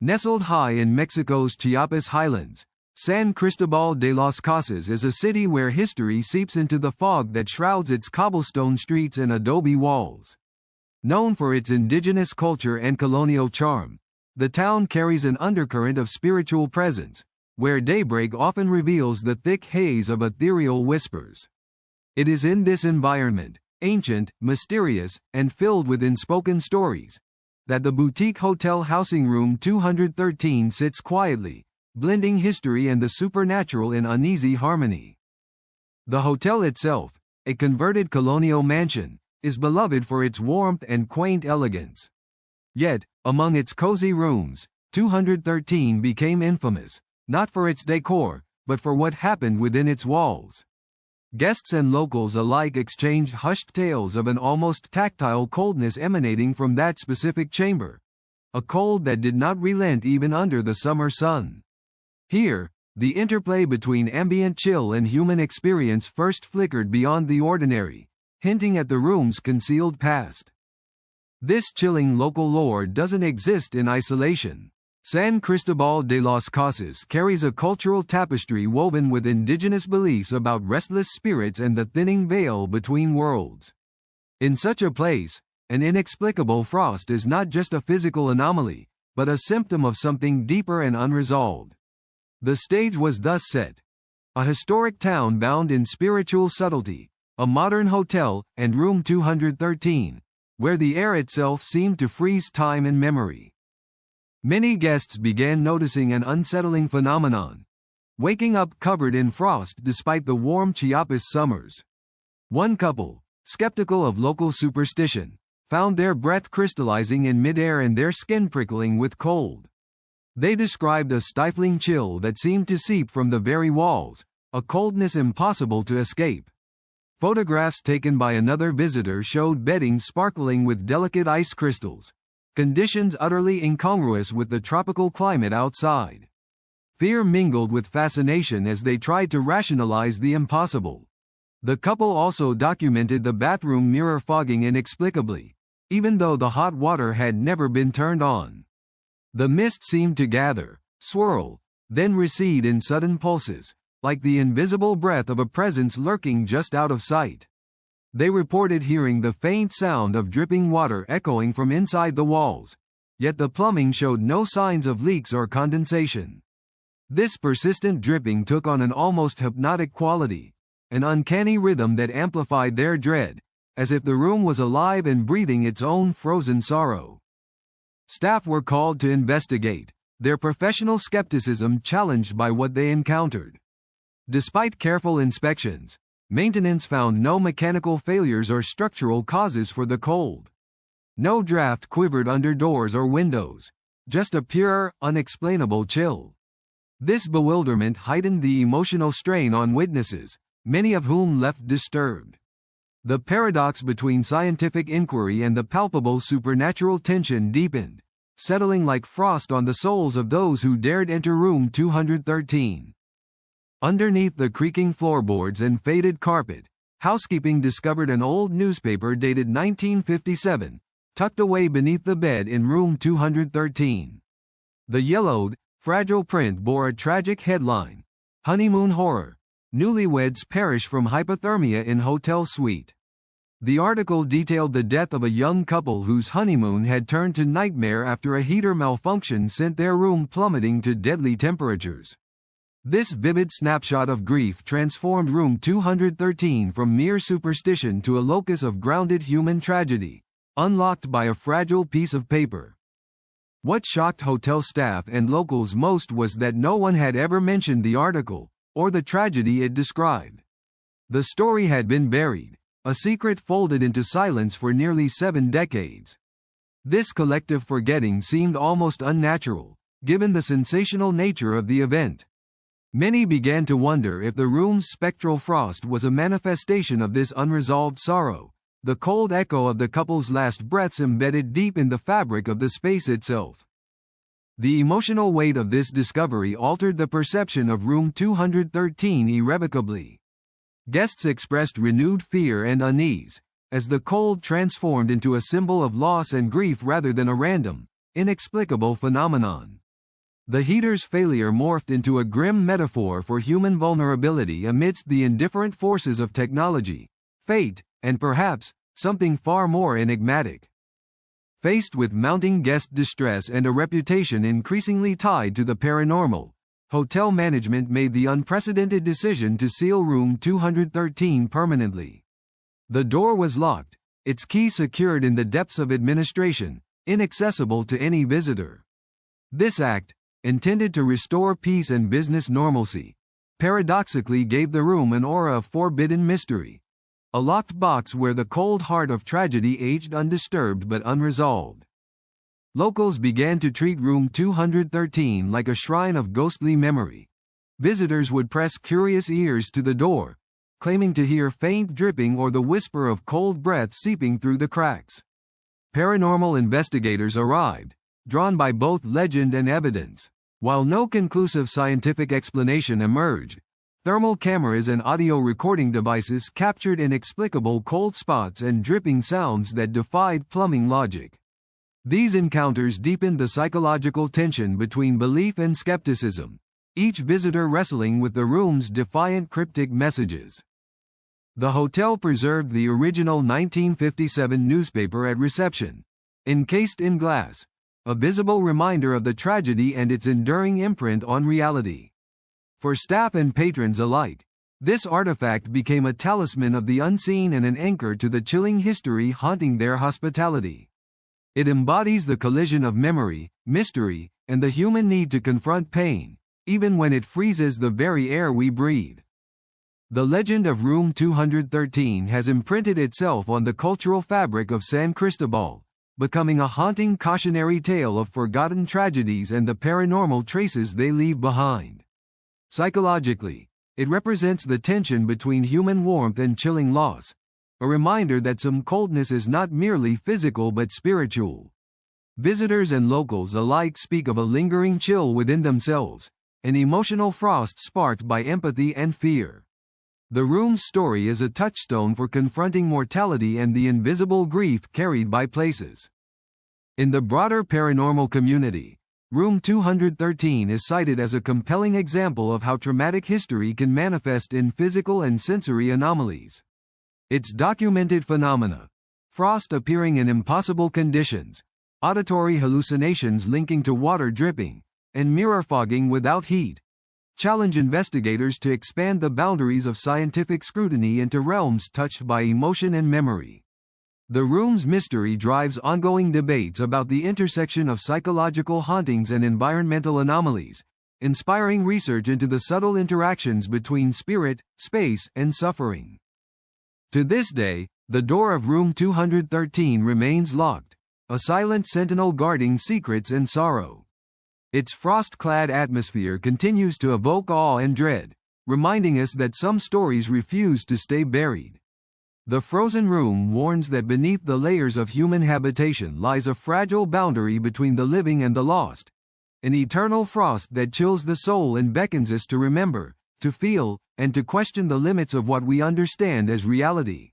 Nestled high in Mexico's Chiapas highlands, San Cristóbal de las Casas is a city where history seeps into the fog that shrouds its cobblestone streets and adobe walls. Known for its indigenous culture and colonial charm, the town carries an undercurrent of spiritual presence, where daybreak often reveals the thick haze of ethereal whispers. It is in this environment, ancient, mysterious, and filled with unspoken stories, that the boutique hotel Housing Room 213 sits quietly, blending history and the supernatural in uneasy harmony. The hotel itself, a converted colonial mansion, is beloved for its warmth and quaint elegance. Yet, among its cozy rooms, 213 became infamous, not for its decor, but for what happened within its walls. Guests and locals alike exchanged hushed tales of an almost tactile coldness emanating from that specific chamber, a cold that did not relent even under the summer sun. Here, the interplay between ambient chill and human experience first flickered beyond the ordinary, hinting at the room's concealed past. This chilling local lore doesn't exist in isolation. San Cristóbal de las Casas carries a cultural tapestry woven with indigenous beliefs about restless spirits and the thinning veil between worlds. In such a place, an inexplicable frost is not just a physical anomaly, but a symptom of something deeper and unresolved. The stage was thus set. A historic town bound in spiritual subtlety, a modern hotel, and room 213, where the air itself seemed to freeze time and memory. Many guests began noticing an unsettling phenomenon, waking up covered in frost despite the warm Chiapas summers. One couple, skeptical of local superstition, found their breath crystallizing in midair and their skin prickling with cold. They described a stifling chill that seemed to seep from the very walls, a coldness impossible to escape. Photographs taken by another visitor showed bedding sparkling with delicate ice crystals, conditions utterly incongruous with the tropical climate outside. Fear mingled with fascination as they tried to rationalize the impossible. The couple also documented the bathroom mirror fogging inexplicably, even though the hot water had never been turned on. The mist seemed to gather, swirl, then recede in sudden pulses, like the invisible breath of a presence lurking just out of sight. They reported hearing the faint sound of dripping water echoing from inside the walls, yet the plumbing showed no signs of leaks or condensation. This persistent dripping took on an almost hypnotic quality, an uncanny rhythm that amplified their dread, as if the room was alive and breathing its own frozen sorrow. Staff were called to investigate, their professional skepticism challenged by what they encountered. Despite careful inspections, maintenance found no mechanical failures or structural causes for the cold. No draft quivered under doors or windows, just a pure, unexplainable chill. This bewilderment heightened the emotional strain on witnesses, many of whom left disturbed. The paradox between scientific inquiry and the palpable supernatural tension deepened, settling like frost on the souls of those who dared enter room 213. Underneath the creaking floorboards and faded carpet, housekeeping discovered an old newspaper dated 1957, tucked away beneath the bed in room 213. The yellowed, fragile print bore a tragic headline: "Honeymoon Horror. Newlyweds perish from hypothermia in hotel suite." The article detailed the death of a young couple whose honeymoon had turned to nightmare after a heater malfunction sent their room plummeting to deadly temperatures. This vivid snapshot of grief transformed room 213 from mere superstition to a locus of grounded human tragedy, unlocked by a fragile piece of paper. What shocked hotel staff and locals most was that no one had ever mentioned the article, or the tragedy it described. The story had been buried, a secret folded into silence for nearly 7 decades. This collective forgetting seemed almost unnatural, given the sensational nature of the event. Many began to wonder if the room's spectral frost was a manifestation of this unresolved sorrow, the cold echo of the couple's last breaths embedded deep in the fabric of the space itself. The emotional weight of this discovery altered the perception of room 213 irrevocably. Guests expressed renewed fear and unease, as the cold transformed into a symbol of loss and grief rather than a random, inexplicable phenomenon. The heater's failure morphed into a grim metaphor for human vulnerability amidst the indifferent forces of technology, fate, and perhaps, something far more enigmatic. Faced with mounting guest distress and a reputation increasingly tied to the paranormal, hotel management made the unprecedented decision to seal room 213 permanently. The door was locked, its key secured in the depths of administration, inaccessible to any visitor. This act, intended to restore peace and business normalcy, paradoxically gave the room an aura of forbidden mystery. A locked box where the cold heart of tragedy aged undisturbed but unresolved. Locals began to treat room 213 like a shrine of ghostly memory. Visitors would press curious ears to the door, claiming to hear faint dripping or the whisper of cold breath seeping through the cracks. Paranormal investigators arrived, drawn by both legend and evidence. While no conclusive scientific explanation emerged, thermal cameras and audio recording devices captured inexplicable cold spots and dripping sounds that defied plumbing logic. These encounters deepened the psychological tension between belief and skepticism, each visitor wrestling with the room's defiant cryptic messages. The hotel preserved the original 1957 newspaper at reception, encased in glass, a visible reminder of the tragedy and its enduring imprint on reality. For staff and patrons alike, this artifact became a talisman of the unseen and an anchor to the chilling history haunting their hospitality. It embodies the collision of memory, mystery, and the human need to confront pain, even when it freezes the very air we breathe. The legend of Room 213 has imprinted itself on the cultural fabric of San Cristóbal, becoming a haunting cautionary tale of forgotten tragedies and the paranormal traces they leave behind. Psychologically, it represents the tension between human warmth and chilling loss, a reminder that some coldness is not merely physical but spiritual. Visitors and locals alike speak of a lingering chill within themselves, an emotional frost sparked by empathy and fear. The room's story is a touchstone for confronting mortality and the invisible grief carried by places. In the broader paranormal community, Room 213 is cited as a compelling example of how traumatic history can manifest in physical and sensory anomalies. Its documented phenomena, frost appearing in impossible conditions, auditory hallucinations linking to water dripping, and mirror fogging without heat, challenge investigators to expand the boundaries of scientific scrutiny into realms touched by emotion and memory. The room's mystery drives ongoing debates about the intersection of psychological hauntings and environmental anomalies, inspiring research into the subtle interactions between spirit, space, and suffering. To this day, the door of Room 213 remains locked, a silent sentinel guarding secrets and sorrow. Its frost-clad atmosphere continues to evoke awe and dread, reminding us that some stories refuse to stay buried. The frozen room warns that beneath the layers of human habitation lies a fragile boundary between the living and the lost, an eternal frost that chills the soul and beckons us to remember, to feel, and to question the limits of what we understand as reality.